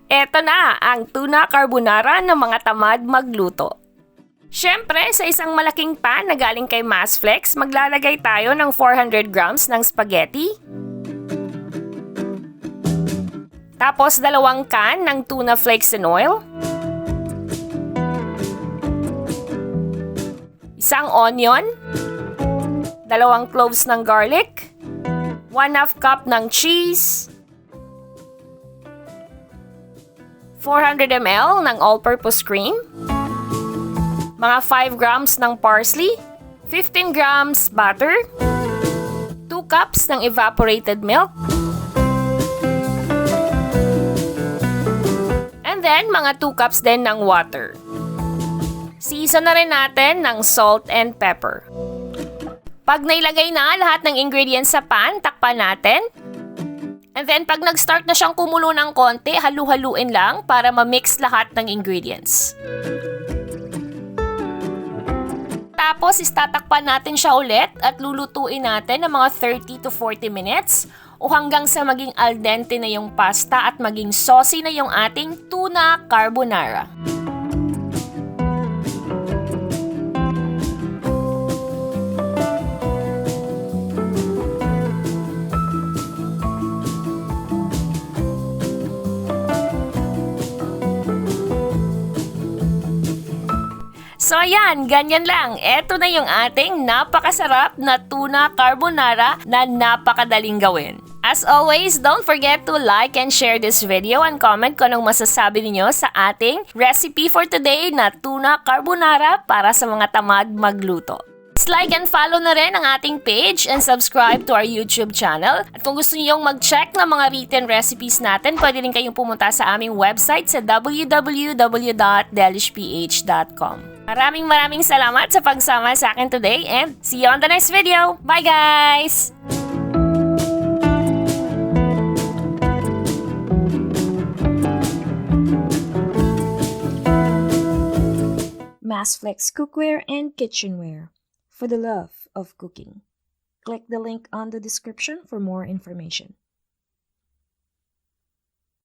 Eto na ang tuna carbonara ng mga tamad magluto. Siyempre, sa isang malaking pan na galing kay Mas Flakes, maglalagay tayo ng 400 grams ng spaghetti. Tapos 2 can ng tuna flakes in oil. 1 onion. 2 cloves ng garlic. 1/2 cup ng cheese. 400 ml ng all-purpose cream. Mga 5 grams ng parsley. 15 grams butter. 2 cups ng evaporated milk. And then, mga 2 cups din ng water. Season na rin natin ng salt and pepper. Pag nailagay na lahat ng ingredients sa pan, takpan natin. And then, pag nag-start na siyang kumulo ng konti, halu-haluin lang para ma-mix lahat ng ingredients. Tapos, istatakpan natin siya ulit at lulutuin natin ng mga 30 to 40 minutes o hanggang sa maging al dente na yung pasta at maging saucy na yung ating tuna carbonara. So ayan, ganyan lang. Ito na yung ating napakasarap na tuna carbonara na napakadaling gawin. As always, don't forget to like and share this video and comment kung anong masasabi niyo sa ating recipe for today na tuna carbonara para sa mga tamad magluto. Please like and follow na rin ang ating page and subscribe to our YouTube channel. At kung gusto niyo mag-check ng mga written recipes natin, pwede rin kayong pumunta sa aming website sa www.delishph.com. Maraming salamat sa pagsama sa akin today and see you on the next video. Bye guys! Mas Flakes cookware and kitchenware for the love of cooking. Click the link on the description for more information.